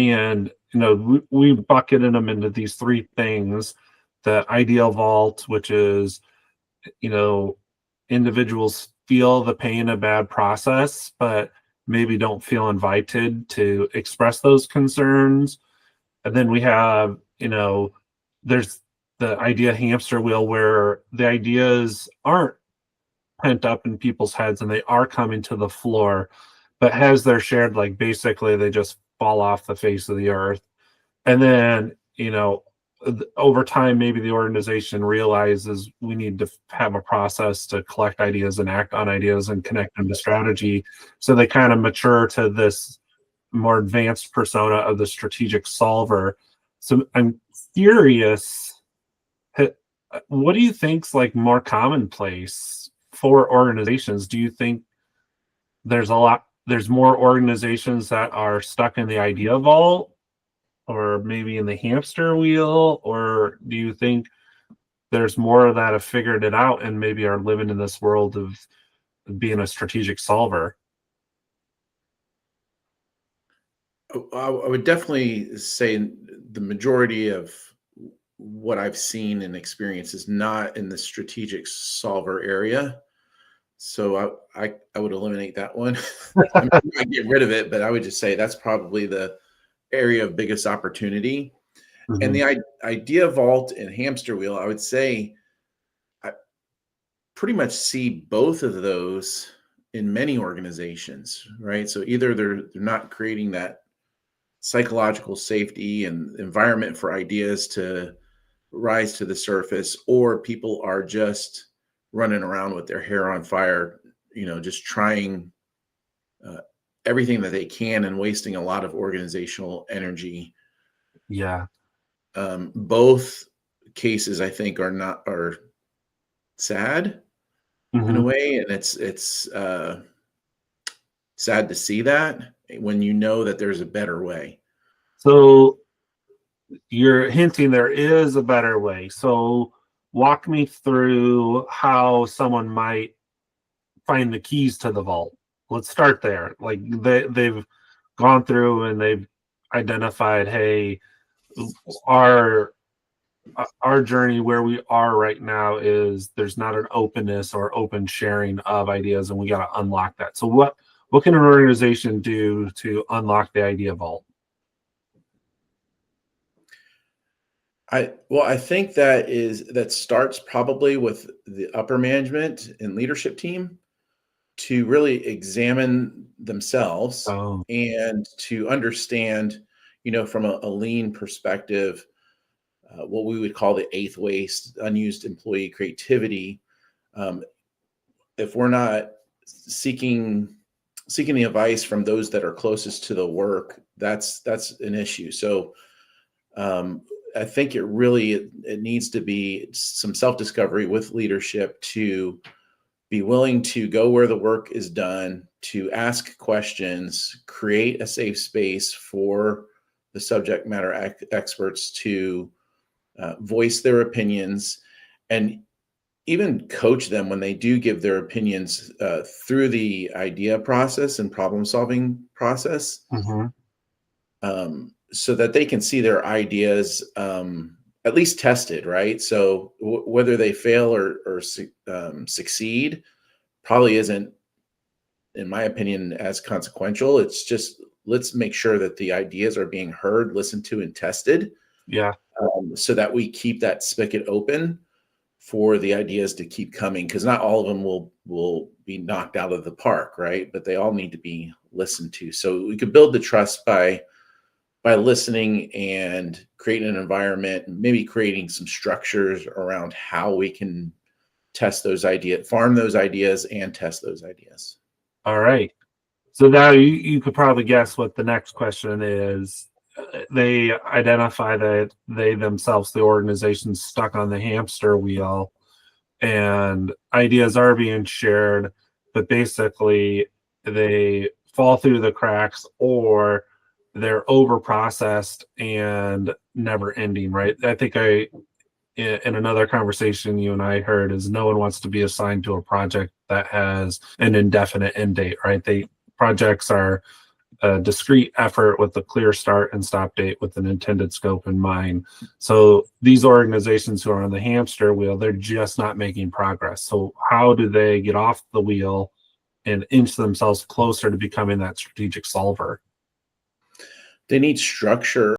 And we bucketed them into these three things: the ideal vault, which is you know individuals feel the pain of bad process but maybe don't feel invited to express those concerns. And then we have there's the idea hamster wheel, where the ideas aren't pent up in people's heads and they are coming to the floor, but as they're shared, like basically they just fall off the face of the earth. And then over time maybe the organization realizes we need to have a process to collect ideas and act on ideas and connect them to strategy, so they kind of mature to this more advanced persona of the strategic solver. So I'm curious, what do you think's like more commonplace for organizations? Do you think there's more organizations that are stuck in the idea vault, or maybe in the hamster wheel, or do you think there's more that have figured it out and maybe are living in this world of being a strategic solver? I would definitely say the majority of what I've seen and experienced is not in the strategic solver area. So I would eliminate that one. I might get rid of it, but I would just say that's probably the area of biggest opportunity. Mm-hmm. And the idea vault and hamster wheel, I would say I pretty much see both of those in many organizations, right? So either they're not creating that psychological safety and environment for ideas to rise to the surface, or people are just running around with their hair on fire, just trying everything that they can and wasting a lot of organizational energy. Yeah. Both cases, I think, are sad in a way, and it's sad to see that when you know that there's a better way. So you're hinting there is a better way. So walk me through how someone might find the keys to the vault. Let's start there. Like they've gone through and they've identified, hey, our journey where we are right now is there's not an openness or open sharing of ideas, and we got to unlock that. So what can an organization do to unlock the idea vault? I think that starts probably with the upper management and leadership team to really examine themselves and to understand, from a lean perspective, what we would call the eighth waste, unused employee creativity. If we're not seeking the advice from those that are closest to the work, that's an issue. So I think it needs to be some self-discovery with leadership to be willing to go where the work is done, to ask questions, create a safe space for the subject matter experts to voice their opinions, and even coach them when they do give their opinions through the idea process and problem-solving process. So that they can see their ideas at least tested, right? So whether they fail or succeed probably isn't, in my opinion, as consequential. It's just, let's make sure that the ideas are being heard, listened to, and tested. Yeah. So that we keep that spigot open for the ideas to keep coming, because not all of them will be knocked out of the park, right? But they all need to be listened to. So we could build the trust by listening and creating an environment, maybe creating some structures around how we can test those ideas, farm those ideas, and test those ideas. All right. So now you could probably guess what the next question is. They identify that they themselves, the organization, stuck on the hamster wheel, and ideas are being shared, but basically they fall through the cracks, or they're over processed and never ending, right? I think in another conversation you and I heard is no one wants to be assigned to a project that has an indefinite end date, right? Projects are a discrete effort with a clear start and stop date with an intended scope in mind. So these organizations who are on the hamster wheel, they're just not making progress. So how do they get off the wheel and inch themselves closer to becoming that strategic solver? They need structure